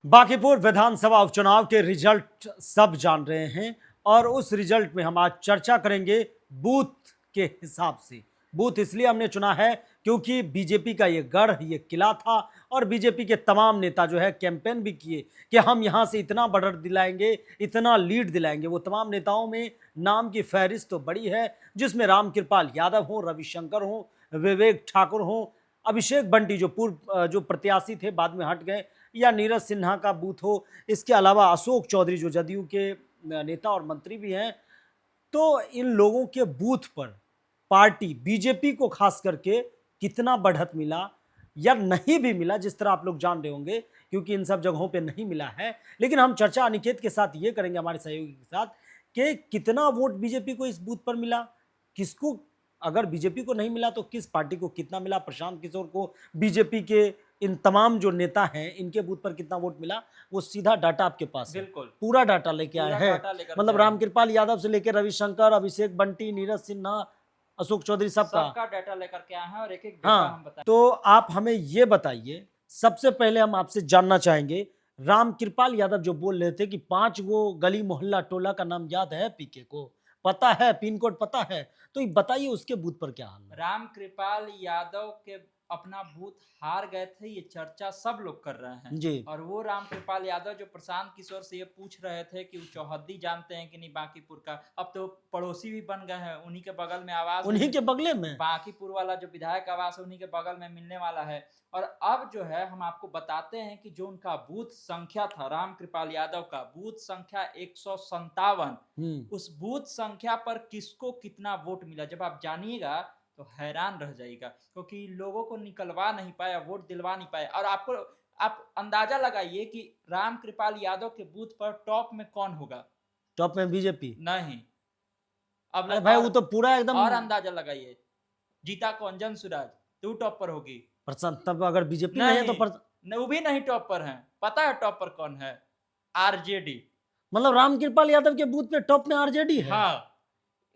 बांकीपुर विधानसभा उपचुनाव के रिजल्ट सब जान रहे हैं और उस रिजल्ट में हम आज चर्चा करेंगे बूथ के हिसाब से। बूथ इसलिए हमने चुना है क्योंकि बीजेपी का ये गढ़, ये किला था और बीजेपी के तमाम नेता जो है कैंपेन भी किए कि हम यहाँ से इतना बढ़त दिलाएंगे, इतना लीड दिलाएंगे। वो तमाम नेताओं में नाम की फहरिस्त तो बड़ी है, जिसमें रामकृपाल यादव हो, रविशंकर हो, विवेक ठाकुर हो, अभिषेक बंटी जो प्रत्याशी थे बाद में हट गए, या नीरज सिन्हा का बूथ हो। इसके अलावा अशोक चौधरी जो जदयू के नेता और मंत्री भी हैं। तो इन लोगों के बूथ पर पार्टी बीजेपी को खास करके कितना बढ़त मिला या नहीं भी मिला, जिस तरह आप लोग जान रहे होंगे, क्योंकि इन सब जगहों पे नहीं मिला है। लेकिन हम चर्चा अनिकेत के साथ ये करेंगे, हमारे सहयोगी के साथ, कि कितना वोट बीजेपी को इस बूथ पर मिला, किसको, अगर बीजेपी को नहीं मिला तो किस पार्टी को कितना मिला, प्रशांत किशोर को, बीजेपी के इन तमाम जो नेता हैं इनके बूथ पर कितना वोट मिला, वो सीधा डाटा आपके पास है। बिल्कुल पूरा डाटा लेके आए हैं, मतलब रामकृपाल यादव से लेकर रविशंकर, अभिषेक बंटी, नीरज सिन्हा, अशोक चौधरी, सबका डाटा लेकर के आए हैं और एक एक हाँ। हम बताएं। तो आप हमें ये बताइए, सबसे पहले हम आपसे जानना चाहेंगे, रामकृपाल यादव जो बोल रहे थे कि 5 गो गली मोहल्ला टोला का नाम याद है, पीके को पता है, पिन कोड पता है, तो ये बताइए उसके बूथ पर क्या हाल है। रामकृपाल यादव के अपना बूथ हार गए थे, ये चर्चा सब लोग कर रहे हैं जी। और वो रामकृपाल यादव जो प्रशांत किशोर से ये पूछ रहे थे कि वो चौहद्दी जानते हैं कि नहीं बांकीपुर का, अब तो पड़ोसी भी बन गए हैं, उन्हीं के बगल में आवास, उन्हीं के बगले में बांकीपुर वाला जो विधायक आवास है उन्हीं के बगल में मिलने वाला है। और अब जो है हम आपको बताते हैं कि जो उनका बूथ संख्या था, रामकृपाल यादव का बूथ संख्या 157, उस बूथ संख्या पर किसको कितना वोट मिला, जब आप जानिएगा तो हैरान रह जाएगा, क्योंकि लोगों को निकलवा नहीं पाया, वोट दिलवा नहीं पाया। और आपको आप अंदाजा लगाइए कि रामकृपाल यादव के बूथ पर टॉप में कौन होगा। टॉप में बीजेपी नहीं, अब अरे भाई वो तो पूरा एकदम, और अंदाजा लगाइए, जीता कौन, जनसुराज, तो टॉप पर होगी। प्रशांत, तब अगर बीजेपी नहीं है तो वो भी नहीं टॉप पर है। पता है टॉप पर कौन है? आरजेडी। मतलब रामकृपाल यादव के बूथ पे टॉप में आरजेडी है। हाँ,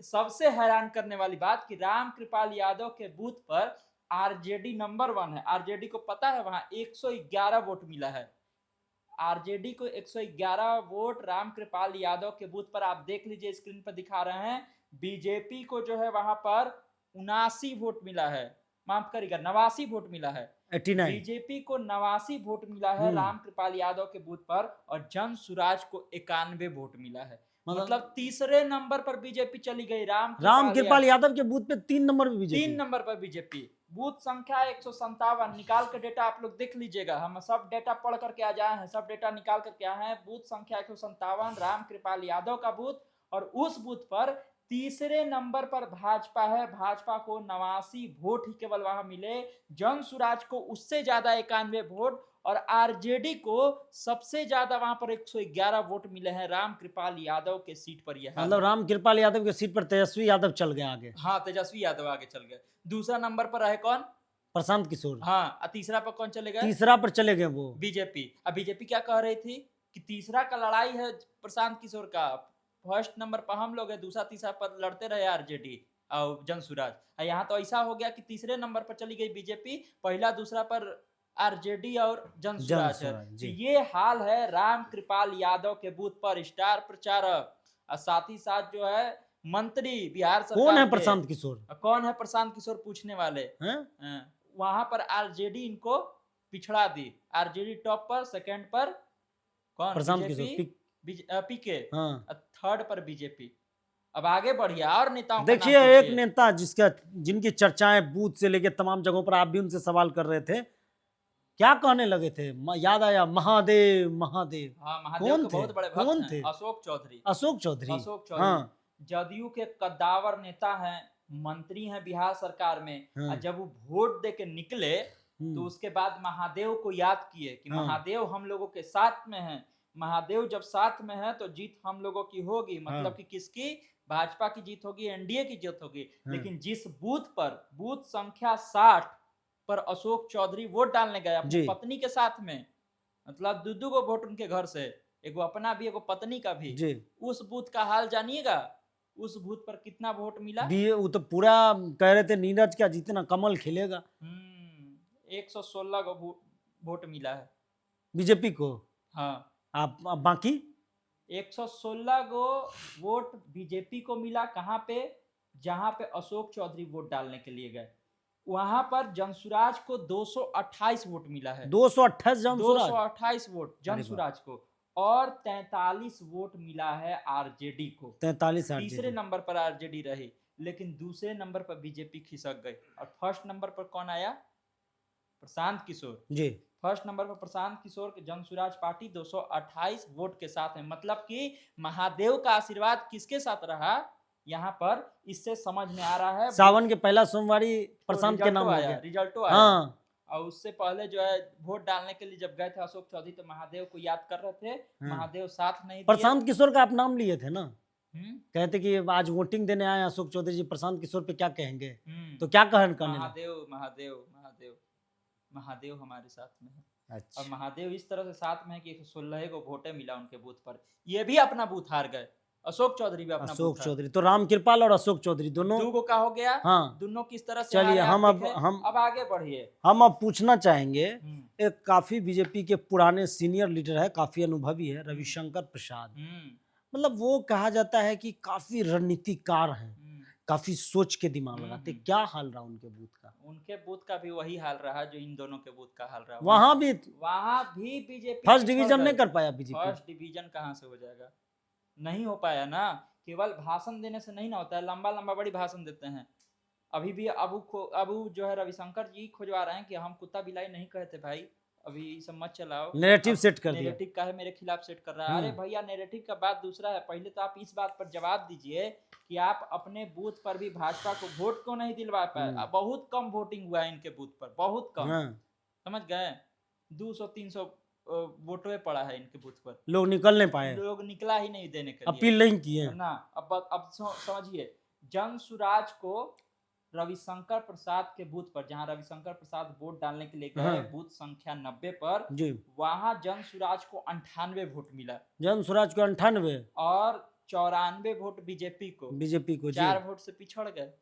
सबसे हैरान करने वाली बात कि रामकृपाल यादव के बूथ पर आरजेडी नंबर 1 है। आरजेडी को पता है वहां 111 वोट मिला है। आरजेडी को 111 वोट रामकृपाल यादव के बूथ पर, आप देख लीजिए स्क्रीन पर दिखा रहे हैं। बीजेपी को जो है वहां पर 79 वोट मिला है, माफ करिएगा 89 वोट मिला है। 89। बीजेपी को 89 वोट मिला है रामकृपाल यादव के बूथ पर, और जन सुराज को 91 वोट मिला है। मतलब तीसरे नंबर पर बीजेपी चली गई। रामकृपाल यादव के बूथ पे 3 नंबर पे बीजेपी, 3 नंबर पर बीजेपी। बूथ संख्या 157, निकाल के डेटा आप लोग देख लीजिएगा, हम सब डेटा पढ़ करके आ जाए हैं, सब डेटा निकाल करके आए हैं। बूथ संख्या 157 रामकृपाल यादव का बूथ, और उस बूथ पर तीसरे नंबर पर भाजपा है। भाजपा को 89 वोट ही केवल वहां मिले। जन सुराज को उससे ज्यादा 91 वोट, और आरजेडी को सबसे ज्यादा वहां पर 111 वोट मिले हैं रामकृपाल यादव के सीट पर। यह मतलब रामकृपाल यादव के सीट पर तेजस्वी यादव चल गए आगे। हाँ, तेजस्वी यादव आगे चल गए। दूसरा नंबर पर रहे कौन? प्रशांत किशोर। हाँ, तीसरा पर कौन चले गए? तीसरा पर चले गए वो बीजेपी। अब बीजेपी क्या कह रही थी कि तीसरा का लड़ाई है प्रशांत किशोर का, फर्स्ट नंबर पर हम लोग है, दूसरा तीसरा पर लड़ते रहे आरजेडी और जनसुराज। यहाँ तो ऐसा हो गया कि तीसरे नंबर पर चली गई बीजेपी, पहला दूसरा पर आरजेडी और जनसुराज है। तो ये हाल है रामकृपाल यादव के बूथ पर। स्टार प्रचारक और साथ ही साथ जो है मंत्री बिहार सरकार, कौन है प्रशांत किशोर? कौन है प्रशांत किशोर पूछने वाले हैं? वहां पर आरजेडी इनको पिछड़ा दी। आरजेडी टॉप पर, सेकंड पर कौन? प्रशांत किशोर, पीके, थर्ड पर बीजेपी। अब आगे बढ़िए और नेताओं, देखिए एक नेता जिनकी चर्चाएं बूथ से लेकर तमाम जगहों पर, आप भी उनसे सवाल कर रहे थे, क्या कहने लगे थे? याद आया, महादेव महादेव। हाँ, महादेव के बहुत बड़े भक्त हैं। अशोक चौधरी। अशोक चौधरी हाँ, जदयू के कद्दावर नेता हैं, मंत्री हैं बिहार सरकार में। जब वो वोट दे के निकले तो उसके बाद महादेव को याद किए कि महादेव हम लोगों के साथ में हैं। महादेव जब साथ में है तो जीत हम लोगों की होगी। मतलब कि किसकी? भाजपा की जीत होगी, एनडीए की जीत होगी। लेकिन जिस बूथ पर, बूथ संख्या 60 पर अशोक चौधरी वोट डालने गए अपनी पत्नी के साथ में, मतलब दो गो वोट उनके घर से, एगो अपना भी एगो पत्नी का भी, उस बूथ का हाल जानिएगा। उस बूथ पर कितना वोट मिला? वो तो पूरा कह रहे थे नीरज क्या जितना कमल खिलेगा। 116 वोट मिला है बीजेपी को। हाँ, आप बाकी 116 गो वोट बीजेपी को मिला। कहाँ पे? जहां पे अशोक चौधरी वोट डालने के लिए गए, वहां पर जनसुराज को 228 वोट मिला है। 228 जनसुराज, 228 वोट अरे वाह, जनसुराज को, और 43 वोट मिला है आरजेडी को। 43 तीसरे आरजेडी। नंबर पर आरजेडी रही, लेकिन दूसरे नंबर पर बीजेपी खिसक गई। और फर्स्ट नंबर पर कौन आया? प्रशांत किशोर। जी, फर्स्ट नंबर पर प्रशांत किशोर के जनसुराज पार्टी 228 वोट के साथ है। मतलब कि महादेव का आशीर्वाद किसके साथ रहा यहाँ पर, इससे समझ में आ रहा है। सावन के पहला सोमवारी प्रशांत के नाम हो आया, गया। रिजल्टो आया। हाँ और उससे पहले जो है वोट डालने के लिए जब गए थे अशोक चौधरी, तो महादेव को याद कर रहे थे। हाँ। महादेव साथ नहीं दिए। प्रशांत किशोर का आप नाम लिए थे ना, हम्म, कहते कि आज वोटिंग देने आए अशोक चौधरी जी, प्रशांत किशोर पे क्या कहेंगे, हम्म। तो क्या कहन करने लगे? महादेव महादेव महादेव महादेव हमारे साथ में है। और अच्छा, महादेव इस तरह से साथ में है कि 116 को वोटे मिला उनके बूथ पर। ये भी अपना बूथ हार गए, अशोक चौधरी भी अपना अशोक बूथ हार। चौधरी तो राम कृपाल और अशोक चौधरी दोनों। दो का हो गया। हाँ, दोनों किस तरह से चलिए हारे आप हम अब देखें। अब आगे बढ़िए। हम अब पूछना चाहेंगे, एक काफी बीजेपी के पुराने सीनियर लीडर है, काफी अनुभवी है, रविशंकर प्रसाद। मतलब वो कहा जाता है कि काफी रणनीतिकार हैं, काफी सोच के दिमाग लगाते। क्या हाल रहा उनके बूथ का? उनके बूथ का भी वही हाल रहा जो इन दोनों के बूथ का हाल रहा। वहां भी बीजेपी फर्स्ट डिवीजन नहीं कर पाया बीजेपी। फर्स्ट डिवीजन कहाँ से हो जाएगा? नहीं हो पाया ना। केवल भाषण देने से नहीं ना होता है, लंबा लंबा बड़ी भाषण देते हैं। अभी भी अबू जो है रविशंकर जी खुजवा रहे हैं कि हम कुत्ता बिलाई नहीं कहते भाई, अभी सब मत चलाओ, नैरेटिव सेट कर दिया। नैरेटिव का है मेरे खिलाफ सेट कर रहा है। अरे भैया, नैरेटिव का बात दूसरा है। पहले तो आप इस बात पर जवाब दीजिए कि आप अपने बूथ पर भी भाजपा को वोट क्यों नहीं दिलवा पाए। बहुत कम वोटिंग हुआ है इनके बूथ पर, बहुत कम। समझ गए? 200-300 वोटों पड़ा है इनके बूथ पर। लोग निकल नहीं पाए, लोग निकला ही नहीं देने के लिए, अपील नहीं किए ना। अब समझिए, जनसुराज को रविशंकर प्रसाद के बूथ पर, जहां रविशंकर प्रसाद वोट डालने के लिए गए, बूथ संख्या 90 पर जी, वहां जनसुराज को 98 वोट मिला। जनसुराज को 98 और 94 वोट बीजेपी को। 4 वोट से पिछड़ गए।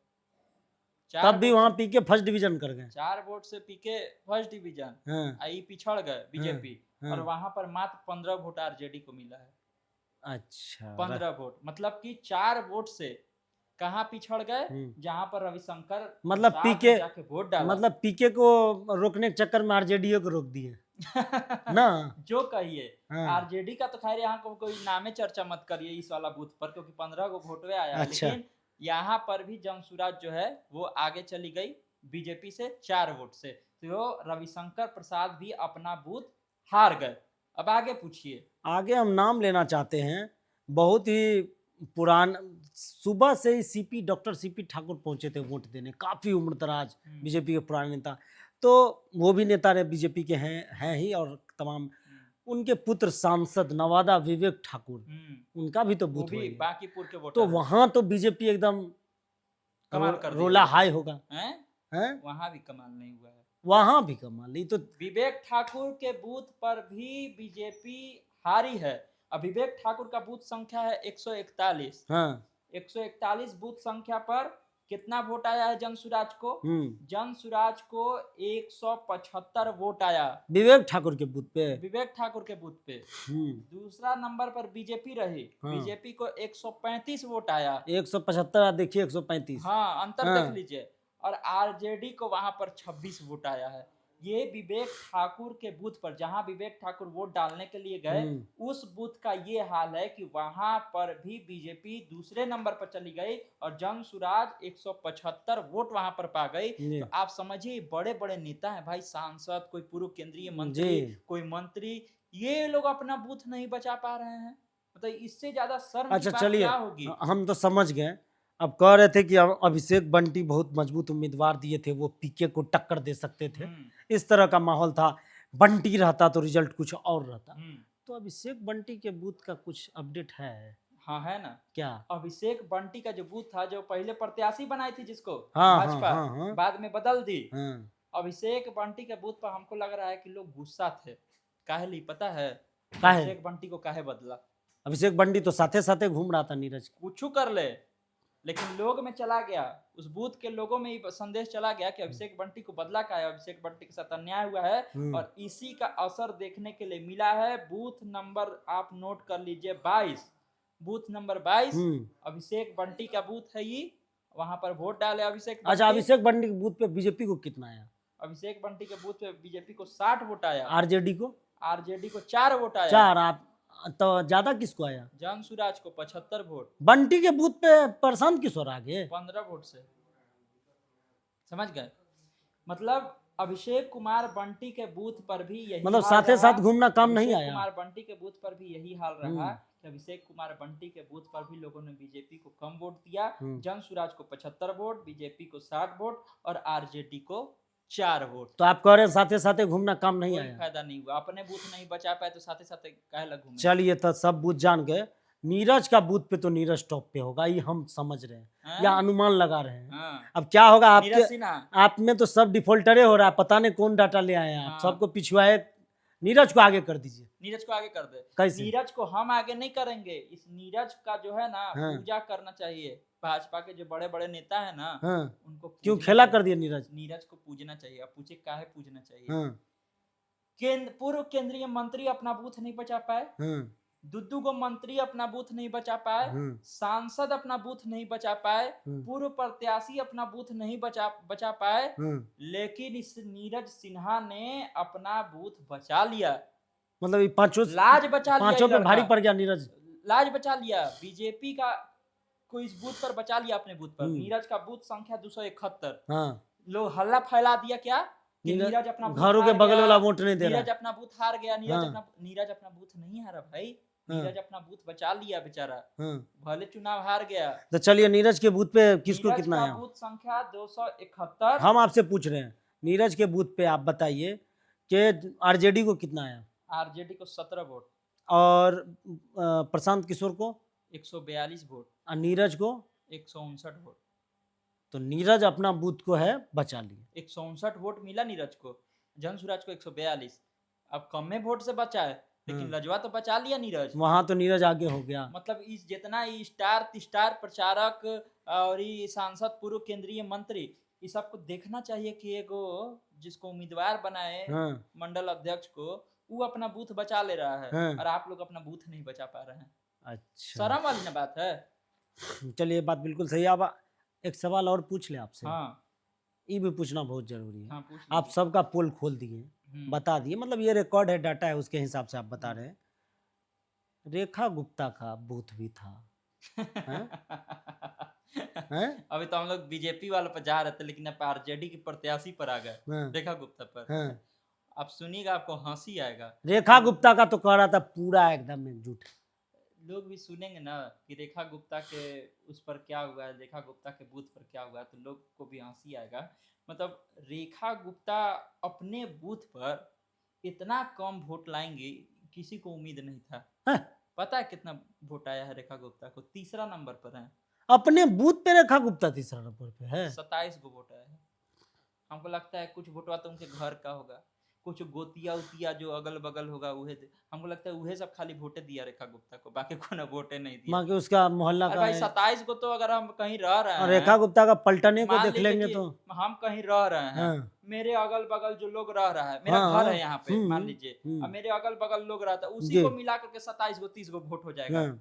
तब भी वहां पीके फर्स्ट डिवीजन कर गए। 4 वोट से पीके फर्स्ट डिवीजन आई पिछड़ गए बीजेपी। और वहां पर मात्र 15 वोट आरजेडी को मिला है। अच्छा, 15 वोट, मतलब कि 4 वोट से कहाँ पिछड़ गए? जहां पर रविशंकर मतलब पीके जाके वोट डाला। मतलब पीके को रोकने के चक्कर में आरजेडी को रोक दिए ना। जो कहिए, आरजेडी का तो खैर यहाँ को कोई नामे चर्चा मत करिए इस वाला बूथ पर, क्योंकि 15 को वोटवे आया। अच्छा। लेकिन यहाँ पर भी जनसुराज जो है वो आगे चली गई बीजेपी से 4 वोट से, तो रविशंकर प्रसाद भी अपना बूथ हार गए। अब आगे पूछिए। आगे हम नाम लेना चाहते हैं, बहुत ही पुरान, सुबह से ही सीपी डॉक्टर सीपी ठाकुर पहुंचे थे वोट देने, काफी उम्रदराज बीजेपी के पुराने नेता। तो वो भी नेता रहे बीजेपी के हैं ही, और तमाम उनके पुत्र सांसद नवादा विवेक ठाकुर, उनका भी तो बूथ भी बांकीपुर के वोटर। तो वहां तो बीजेपी एकदम कमाल कर रोला हाई होगा। वहां भी कमाल नहीं हुआ है। वहां भी कमाल नहीं। तो विवेक ठाकुर के बूथ पर भी बीजेपी हारी है। अब विवेक ठाकुर का बूथ संख्या है 141। 141 बूथ संख्या पर कितना वोट आया है जनसुराज को? जनसुराज को 175 वोट आया विवेक ठाकुर के बूथ पे। विवेक ठाकुर के बूथ पे। दूसरा नंबर पर बीजेपी रही। बीजेपी को 135 वोट आया। 175 देखिए 135। हाँ, अंतर देख लीजिए। और आरजेडी को वहां पर 26 वोट आया है। ये विवेक ठाकुर के बूथ पर, जहां विवेक ठाकुर वोट डालने के लिए गए, उस बूथ का ये हाल है कि वहां पर भी बीजेपी दूसरे नंबर पर चली गई और जनसुराज 175 वोट वहां पर पा गई। तो आप समझिए, बड़े बड़े नेता हैं भाई, सांसद, कोई पूर्व केंद्रीय मंत्री, कोई मंत्री, ये लोग अपना बूथ नहीं बचा पा रहे हैं। मतलब इससे ज्यादा शर्म की बात क्या होगी? हम तो समझ गए। अब कह रहे थे कि अभिषेक बंटी बहुत मजबूत उम्मीदवार दिए थे, वो पीके को टक्कर दे सकते थे, इस तरह का माहौल था। बंटी रहता तो रिजल्ट कुछ और रहता। तो अभिषेक बंटी के बूथ का कुछ अपडेट है? हाँ, है ना। क्या? अभिषेक बंटी का जो बूथ था, जो पहले प्रत्याशी बनाई थी जिसको भाजपा, बाद में बदल दी। अभिषेक बंटी के बूथ पर हमको लग रहा है कि लोग गुस्सा थे। काहे लिए पता है? अभिषेक बंटी को काहे बदला? अभिषेक बंटी तो साथे साथे घूम रहा था नीरज। कुछ कर ले, लेकिन लोग में चला गया, उस बूथ के लोगों में ही संदेश चला गया कि अभिषेक बंटी को बदला का है, अभिषेक बंटी के साथ अन्याय हुआ है। और इसी का असर देखने के लिए मिला है। बूथ नंबर आप नोट कर लीजिए 22, बूथ नंबर 22 अभिषेक बंटी का बूथ है ये, वहां पर वोट डाले अभिषेक बंटी। अच्छा, अभिषेक बंटी के बूथ पे बीजेपी को कितना आया? अभिषेक बंटी के बूथ पे बीजेपी को 60 वोट आया, आरजेडी को 4 वोट आया। 4। आप तो ज्यादा किसको आया? जनसुराज को 75 वोट। बंटी के बूथ पे प्रशांत किशोर आगे 15 वोट से, समझ गए? मतलब अभिषेक कुमार बंटी के बूथ पर भी यही मतलब हाल साथे रहा। साथ घूमना काम नहीं अभिषेक आया। कुमार बंटी के बूथ पर भी यही हाल रहा कि अभिषेक कुमार बंटी के बूथ पर भी लोगों ने बीजेपी को कम वोट दिया। जनसुराज को 75 वोट, बीजेपी को 60 वोट और आरजेडी को 4 वोट। तो आप कह रहे हैं साथे साथे घूमना काम नहीं कोई आया? फायदा नहीं हुआ, अपने बूथ नहीं बचा पाए तो साथे साथे काहे लग घूमे। चलिए, तो सब बूथ जान गए। नीरज का बूथ पे तो नीरज टॉप पे होगा, ये हम समझ रहे हैं या अनुमान लगा रहे हैं। अब क्या होगा आपके, आप में तो सब डिफॉल्टरे हो रहा है, पता नहीं कौन डाटा ले आए हैं आप। सबको पिछुआए, नीरज को आगे कर दीजिए। नीरज को आगे कर दे। कैसे? नीरज को हम आगे नहीं करेंगे, इस नीरज का जो है ना पूजा करना चाहिए। भाजपा के जो बड़े बड़े नेता है ना उनको क्यों खेला कर दिया नीरज? नीरज को पूजना चाहिए। अब पूछे काहे पूजना चाहिए? पूर्व केंद्रीय मंत्री अपना बूथ नहीं बचा पाए, दुद्दू को मंत्री अपना बूथ नहीं बचा पाए, सांसद अपना बूथ नहीं बचा पाए, पूर्व प्रत्याशी अपना बूथ नहीं बचा पाए, लेकिन इस नीरज सिन्हा ने अपना बूथ बचा लिया। मतलब ये पांचों लाज बचा लिया, पांचों पे भारी पड़ गया नीरज। लाज बचा लिया। बीजेपी का कोई इस बूथ पर बचा लिया, अपने बूथ पर। नीरज का बूथ संख्या 271। लोग हल्ला फैला दिया क्या कि नीरज अपना घरों के बगल वाला वोट नहीं दे रहा, नीरज अपना बूथ हार गया। नीरज अपना बूथ नहीं हारा भाई, नीरज अपना बूथ बचा लिया बेचारा, भले चुनाव हार गया। तो चलिए, नीरज के बूथ पे किसको कितना आया? बूथ संख्या 271। हम आपसे पूछ रहे हैं, नीरज के बूथ पे आप बताइए कि आरजेडी को कितना आया? आरजेडी को 17 वोट और प्रशांत किशोर को 142 वोट और नीरज को 159 वोट। तो नीरज अपना बूथ को है बचा लिया। 159 वोट मिला नीरज को, जनसुराज को 142। अब कम में वोट से बचा है, लेकिन लजवा तो बचा लिया नीरज। वहां तो नीरज आगे हो गया। मतलब इस जितना स्टार प्रचारक और सांसद, पूर्व केंद्रीय मंत्री, इस सबको देखना चाहिए कि एगो जिसको उम्मीदवार बनाए मंडल अध्यक्ष को, वो अपना बूथ बचा ले रहा है और आप लोग अपना बूथ नहीं बचा पा रहे हैं। अच्छा, शर्म वाली ना बात है। चलिए, बात बिल्कुल सही है। अब एक सवाल और पूछ ले आपसे। हाँ, ये भी पूछना बहुत जरूरी है। हाँ, आप सबका पोल खोल दिए, बता दिए, मतलब ये रिकॉर्ड है, डाटा है, उसके हिसाब से आप बता रहे हैं। रेखा गुप्ता का बूथ भी था। अभी तो हम लोग बीजेपी वाले पर जा रहे थे, लेकिन अब आरजेडी की प्रत्याशी पर आ गए, रेखा गुप्ता पर। आप सुनिएगा, आपको हंसी आएगा। रेखा गुप्ता का तो कह रहा था पूरा एकदम झूठ। लोग भी सुनेंगे ना कि रेखा गुप्ता के उस पर क्या हुआ है, रेखा गुप्ता के बूथ पर क्या हुआ है, तो लोग को भी हंसी आएगा। मतलब रेखा गुप्ता अपने बूथ पर इतना कम वोट लाएंगे, किसी को उम्मीद नहीं था। पता है कितना वोट आया है रेखा गुप्ता को? 3रा नंबर पर है। अपने बूथ पे रेखा गुप्ता 3रा नंबर पे है। 27 गो वोट आया है। हमको लगता है कुछ वोटवा तो उनके घर का होगा, कुछ गोतिया उतिया जो अगल बगल होगा उहे, हमको लगता है उहे सब खाली वोटे दिया रेखा गुप्ता को, बाकी को ना वोटे नहीं दिया। बाकी उसका मोहल्ला का भाई 27 को तो अगर हम कहीं रह रहे हैं, रेखा गुप्ता का पलटने को देख लेंगे तो हम कहीं रह रहे हैं, मेरे अगल बगल जो लोग रह रहा है, मेरा घर है यहाँ पे, मान लीजिए, अब मेरे अगल बगल लोग रहता है, उसी को मिला करके 27 गो 30 गो वोट हो जाएगा।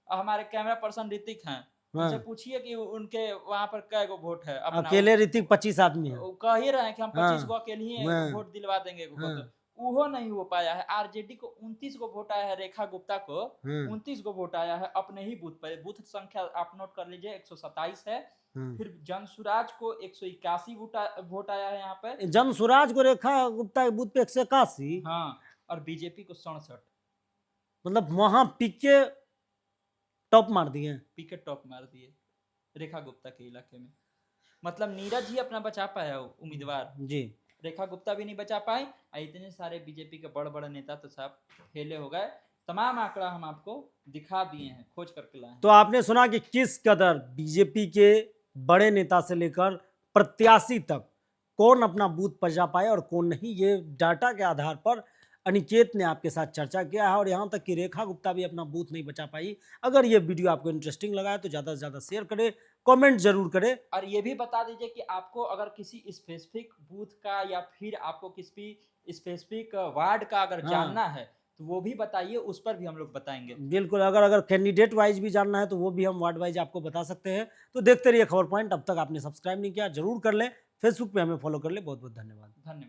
हमारे कैमरा पर्सन ऋतिक हैं, उनसे पूछिए कि उनके वहाँ पर कै गो वोट है। अकेले ऋतिक 25 आदमी है, कह ही रहे हैं कि हम 25 गो अकेले ही वोट दिलवा देंगे। तो वो नहीं हो पाया है। आरजेडी को 29 गो वोट आया है, रेखा गुप्ता को 29 गो वोट आया है अपने ही बूथ पर। बूथ संख्या आप नोट कर लीजिए, 127 है। फिर जनसुराज को 181 वोट आया है यहाँ पे। जनसुराज को रेखा गुप्ता के बूथ पे 181। हाँ, और बीजेपी को 67। मतलब वहां पीके टॉप मार दिए, टॉप मार दिए रेखा गुप्ता के इलाके में। मतलब नीरज ही अपना बचा पाया उम्मीदवार जी, रेखा गुप्ता भी नहीं बचा पाए। इतने सारे बीजेपी के बड़े बड़े नेता तो सब फेले हो गए। तमाम आंकड़ा हम आपको दिखा दिए हैं, खोज करके लाए। तो आपने सुना कि किस कदर बीजेपी के बड़े नेता से लेकर प्रत्याशी तक कौन अपना बूथ बचा पाए और कौन नहीं। ये डाटा के आधार पर अनिकेत ने आपके साथ चर्चा किया है और यहाँ तक कि रेखा गुप्ता भी अपना बूथ नहीं बचा पाई। अगर ये वीडियो आपको इंटरेस्टिंग लगा है तो ज़्यादा से ज़्यादा शेयर करें, कमेंट जरूर करें। और ये भी बता दीजिए कि आपको अगर किसी स्पेसिफिक बूथ का या फिर आपको किसी स्पेसिफिक वार्ड का अगर हाँ। जानना है तो वो भी बताइए, उस पर भी हम लोग बताएंगे। बिल्कुल, अगर कैंडिडेट वाइज भी जानना है तो वो भी हम वार्ड वाइज आपको बता सकते हैं। तो देखते रहिए खबर पॉइंट। अब तक आपने सब्सक्राइब नहीं किया जरूर कर लें, फेसबुक पे हमें फॉलो कर लें। बहुत बहुत धन्यवाद। धन्यवाद।